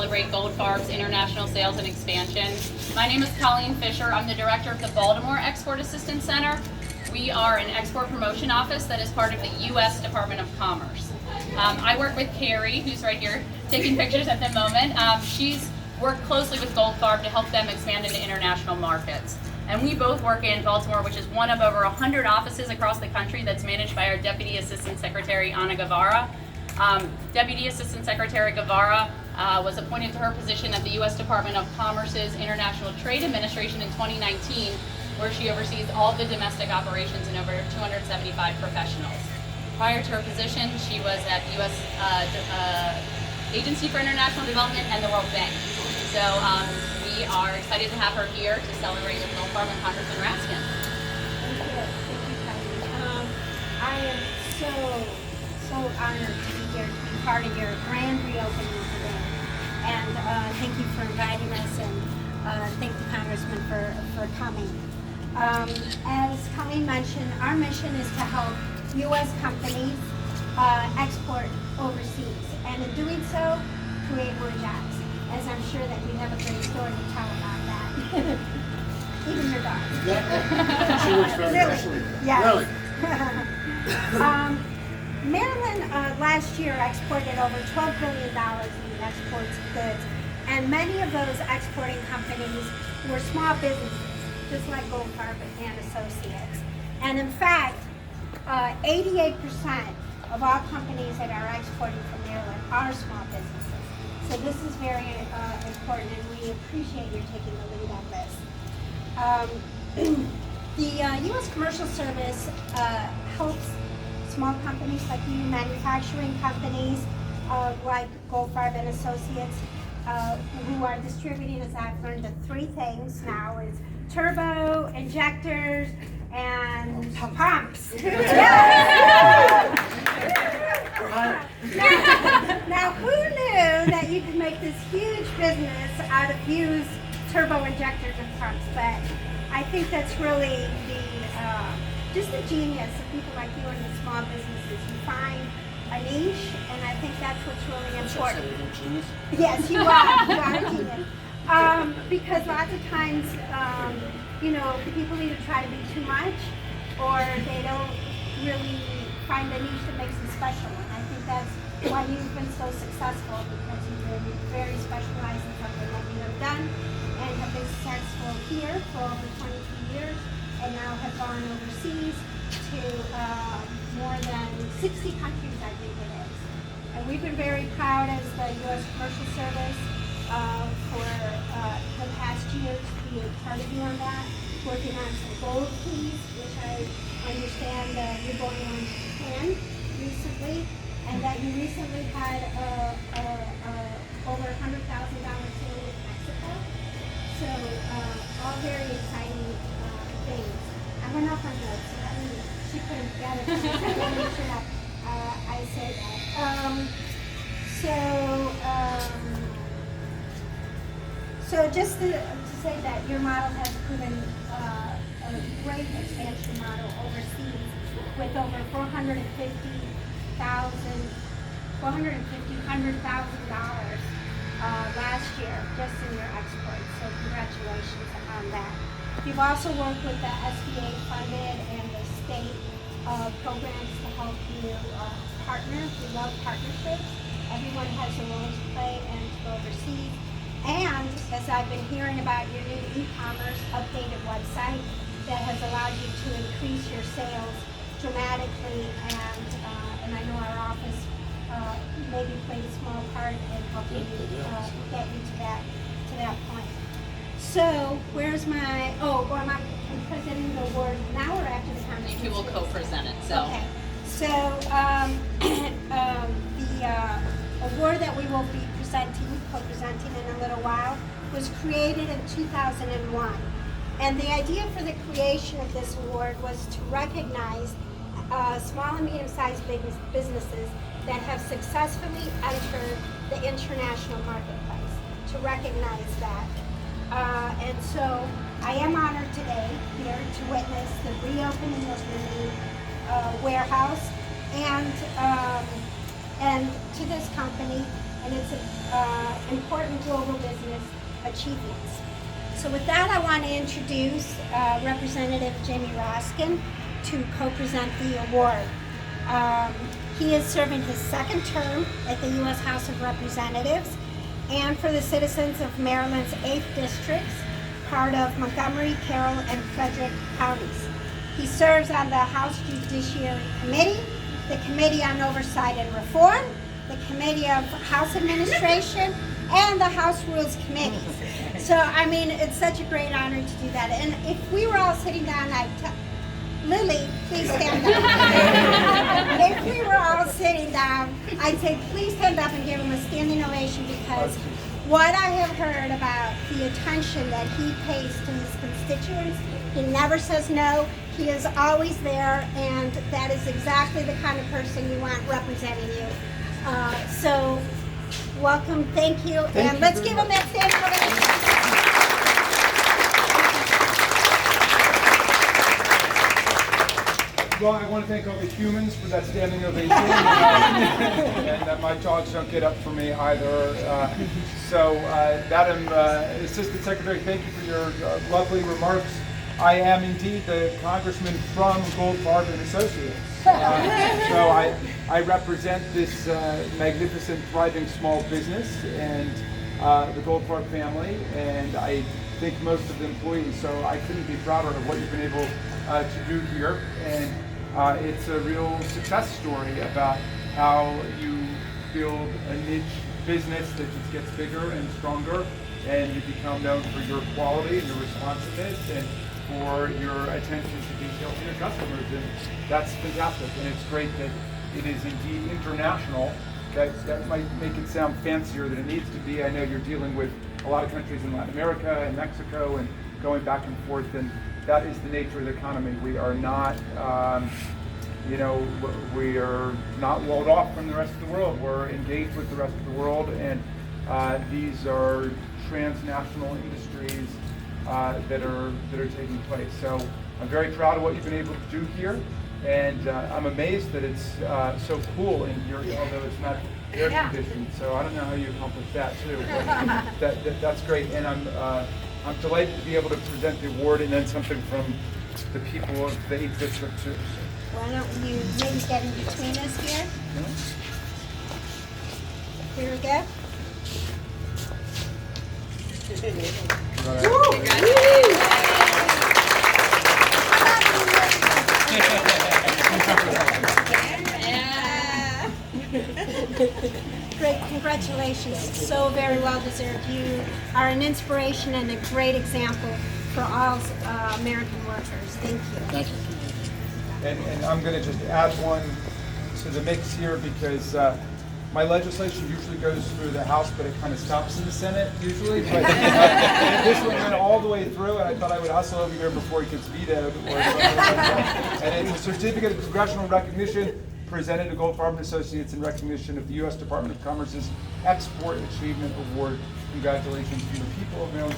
celebrate GOLDFARB's international sales and expansion. My name is Colleen Fisher. I'm the director of the Baltimore Export Assistance Center. We are an export promotion office that is part of the U.S. Department of Commerce. I work with Carrie, who's right here taking pictures at the moment. She's worked closely with GOLDFARB to help them expand into international markets. And we both work in Baltimore, which is one of over 100 offices across the country that's managed by our Deputy Assistant Secretary, Ana Guevara. Deputy Assistant Secretary Guevara was appointed to her position at the U.S. Department of Commerce's International Trade Administration in 2019, where she oversees all the domestic operations and over 275 professionals. Prior to her position, she was at the U.S. Agency for International Development and the World Bank. So we are excited to have her here to celebrate with GOLDFARB and Congressman Raskin. Thank you, Kylie. I am so honored to be here, to be part of your grand reopening today. And thank you for inviting us, and thank the Congressman for coming. As Colleen mentioned, our mission is to help U.S. companies export overseas, and in doing so, create more jobs. As I'm sure that you have a great story to tell about that. Even your dog. She works very Really? Yes. Really? Maryland last year exported over $12 billion in exports of goods, and many of those exporting companies were small businesses, just like GOLDFARB and Associates. And in fact, 88% of all companies that are exporting from Maryland are small businesses. So this is very important, and we appreciate your taking the lead on this. The U.S. Commercial Service helps small companies like you, manufacturing companies like GOLDFARB and Associates, who are distributing, as I've learned, the three things now is turbo, injectors, and pumps. Now, who knew that you could make this huge business out of used turbo injectors and pumps? But I think that's really just the genius of people like you in the small businesses. You find a niche, and I think that's what's really important. Yes, you are a genius. Because lots of times, people either try to be too much, or they don't really find a niche that makes them special. And I think that's why you've been so successful, because you've been very specialized in something that you have done, and have been successful here for over 22 years, and now have gone overseas to more than 60 countries, I think it is. And we've been very proud as the U.S. Commercial Service for the past years to be a part of you on that, working on some gold keys, which I understand you're going on to Japan recently, and that you recently had over $100,000 sale with Mexico. So all very exciting things. I went off on notes, so she couldn't get it. I want to make sure that I say that. So just to say that your model has proven a great expansion model overseas, with over $100,000 last year just in your exports. So congratulations on that. You've also worked with the SBA funded and the state programs to help you partner. We love partnerships. Everyone has a role to play and to go overseas. And as I've been hearing about your new e-commerce updated website that has allowed you to increase your sales dramatically, and I know our office maybe played a small part in helping you get you to that point. So where's my, I'm presenting the award now or after the conference? You two will co-present it. So. Okay. So the award that we will be co-presenting in a little while was created in 2001. And the idea for the creation of this award was to recognize small and medium-sized businesses that have successfully entered the international marketplace, to recognize that. And so I am honored today here to witness the reopening of the new warehouse, and to this company and it's important global business achievements. So with that, I want to introduce Representative Jamie Raskin to co-present the award. He is serving his second term at the U.S. House of Representatives and for the citizens of Maryland's 8th districts, part of Montgomery, Carroll, and Frederick counties. He serves on the House Judiciary Committee, the Committee on Oversight and Reform, the Committee of House Administration, and the House Rules Committee. So, I mean, it's such a great honor to do that. And if we were all sitting down, Lily, please stand up. If we were all sitting down, I'd say please stand up and give him a standing ovation, because what I have heard about the attention that he pays to his constituents, he never says no, he is always there, and that is exactly the kind of person you want representing you. So, welcome, thank you, and let's give him that standing ovation. Well, I want to thank all the humans for that standing ovation, and that my dogs don't get up for me either. Madam Assistant Secretary, thank you for your lovely remarks. I am indeed the congressman from GOLDFARB and Associates. I represent this magnificent, thriving small business and the GOLDFARB family, and I think most of the employees. So I couldn't be prouder of what you've been able to do here, and it's a real success story about how you build a niche business that just gets bigger and stronger, and you become known for your quality and your responsiveness and for your attention to detail to your customers, and that's fantastic. And it's great that it is indeed international. That might make it sound fancier than it needs to be. I know you're dealing with a lot of countries in Latin America and Mexico and going back and forth, and that is the nature of the economy. We are not, we are not walled off from the rest of the world. We're engaged with the rest of the world, and these are transnational industries that are taking place. So I'm very proud of what you've been able to do here, and I'm amazed that it's so cool in here, although it's not air conditioned. So I don't know how you accomplished that too. But that's great, and I'm delighted to be able to present the award and then something from the people of the 8th district too. Why don't you maybe get in between us here? Here we go. Great, congratulations. So very well deserved. You are an inspiration and a great example for all American workers. Thank you. Thank you. And I'm going to just add one to the mix here, because my legislation usually goes through the House, but it kind of stops in the Senate usually. But this one went all the way through, and I thought I would hustle over here before it gets vetoed. And it's a certificate of congressional recognition presented to GOLDFARB & Associates in recognition of the U.S. Department of Commerce's Export Achievement Award. Congratulations to the people of Maryland.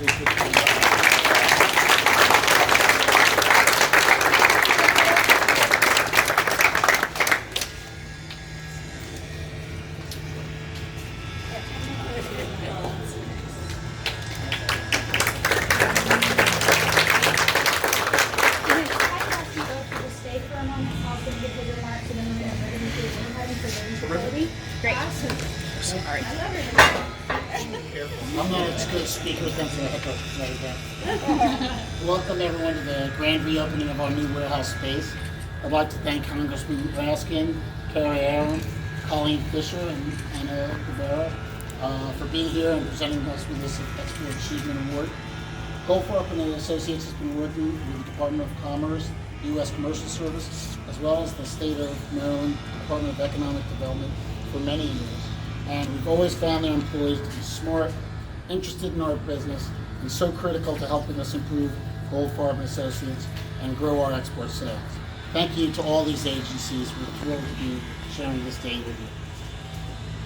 I'm not as good a speaker as them, so I have to write it down. Welcome everyone to the grand reopening of our new warehouse space. I'd like to thank Congressman Raskin, Carrie Aaron, Colleen Fisher, and Anna Guevara for being here and presenting us with this Export Achievement Award. GOLDFARB and Associates has been working with the Department of Commerce, the U.S. Commercial Service, as well as the State of Maryland Department of Economic Development for many years. And we've always found their employees to be smart, interested in our business, and so critical to helping us improve GOLDFARB and Associates and grow our export sales. Thank you to all these agencies. We're thrilled to be sharing this day with you.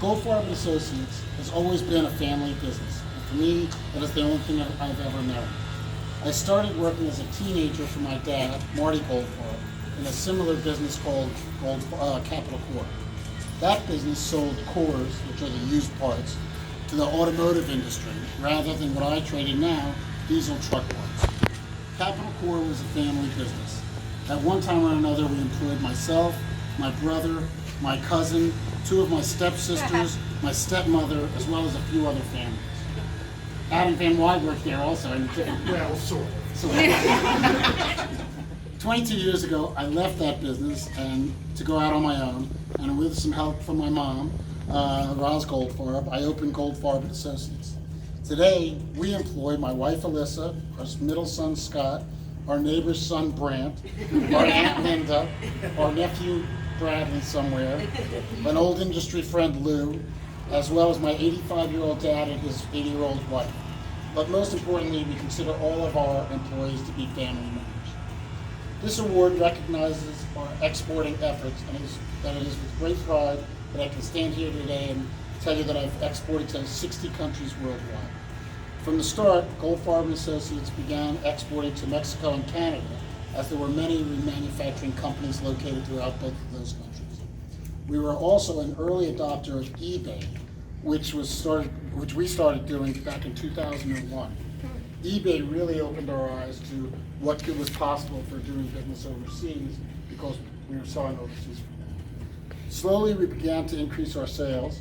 GOLDFARB and Associates has always been a family business, and for me, that is the only thing I've ever known. I started working as a teenager for my dad, Marty GOLDFARB, in a similar business called Capital Corp. That business sold cores, which are the used parts, to the automotive industry, rather than what I trade in now, diesel truck parts. Capital Core was a family business. At one time or another, we employed myself, my brother, my cousin, 2 of my stepsisters, my stepmother, as well as a few other families. Adam Van Wy worked there also. Well, sort of. 22 years ago, I left that business and to go out on my own, and with some help from my mom, GOLDFARB, I opened GOLDFARB and Associates. Today, we employ my wife Alyssa, our middle son Scott, our neighbor's son Brant, our Aunt Linda, our nephew Bradley somewhere, an old industry friend Lou, as well as my 85-year-old dad and his 80-year-old wife. But most importantly, we consider all of our employees to be family members. This award recognizes our exporting efforts, and it is with great pride that I can stand here today and tell you that I've exported to 60 countries worldwide. From the start, GOLDFARB and Associates began exporting to Mexico and Canada, as there were many remanufacturing companies located throughout both of those countries. We were also an early adopter of eBay, which we started doing back in 2001. eBay really opened our eyes to what was possible for doing business overseas, because we were selling overseas from that. Slowly we began to increase our sales,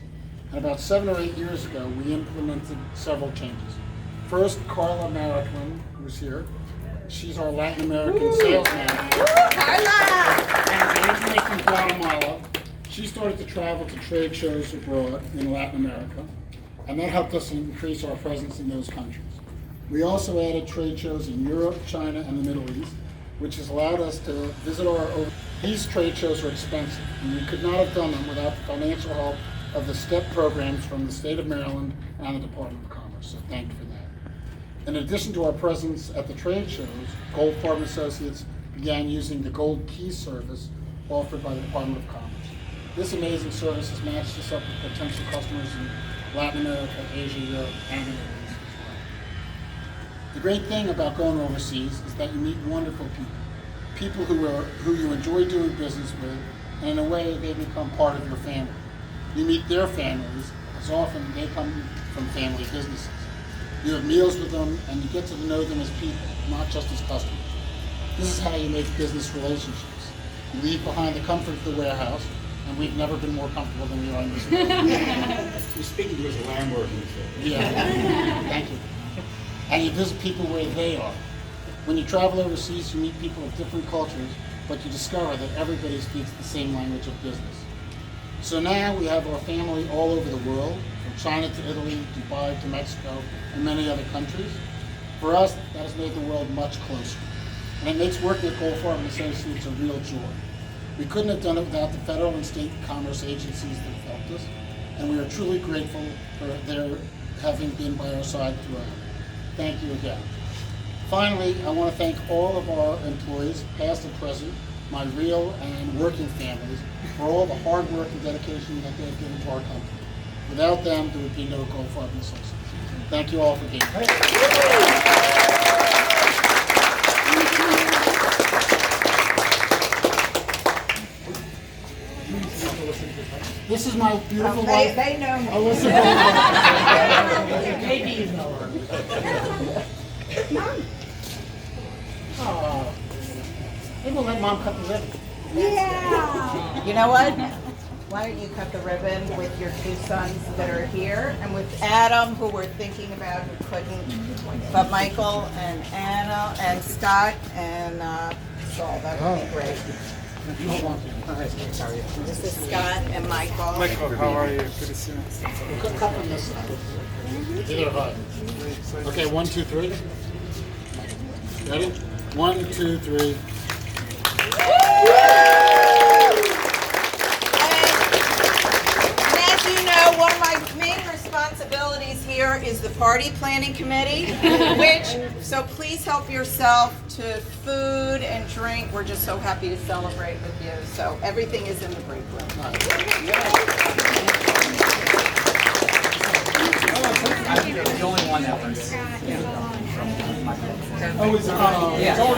and about 7 or 8 years ago we implemented several changes. First, Carla Maricklin, who's here, she's our Latin American sales manager. And originally from Guatemala, she started to travel to trade shows abroad in Latin America, and that helped us increase our presence in those countries. We also added trade shows in Europe, China, and the Middle East, which has allowed us to visit These trade shows are expensive, and we could not have done them without the financial help of the STEP programs from the state of Maryland and the Department of Commerce, so thank you for that. In addition to our presence at the trade shows, GOLDFARB Associates began using the Gold Key service offered by the Department of Commerce. This amazing service has matched us up with potential customers in Latin America, Asia, Europe, and the Middle East as well. The great thing about going overseas is that you meet wonderful people who you enjoy doing business with, and in a way they become part of your family. You meet their families, as often they come from family businesses. You have meals with them, and you get to know them as people, not just as customers. This is how you make business relationships. You leave behind the comfort of the warehouse, and we've never been more comfortable than we are in this room. You're speaking to us as a landlord. Yeah, thank you. And you visit people where they are. When you travel overseas, you meet people of different cultures, but you discover that everybody speaks the same language of business. So now we have our family all over the world, from China to Italy, Dubai to Mexico, and many other countries. For us, that has made the world much closer. And it makes working at GOLDFARB and Associates a real joy. We couldn't have done it without the federal and state commerce agencies that have helped us, and we are truly grateful for their having been by our side throughout. Thank you again. Finally, I want to thank all of our employees, past and present, my real and working families, for all the hard work and dedication that they have given to our company. Without them, there would be no GOLDFARB and Associates. Thank you all for being here. This is my beautiful wife. They know me. Alyssa GOLDFARB. Maybe you know her. Oh, maybe we'll let Mom cut the ribbon. Yeah. You know what? Why don't you cut the ribbon with your 2 sons that are here, and with Adam, who we're thinking about, who couldn't, but Michael and Anna and Scott and Saul. That would be great. This is Scott and Michael. Michael, how are you? Good to see you. Cut from this side. Either of Okay, 1, 2, 3. Ready? 1, 2, 3. And as you know, one of my main responsibilities here is the party planning committee, so please help yourself to food and drink. We're just so happy to celebrate with you. So everything is in the break room. I'm the only one that was. Oh, it's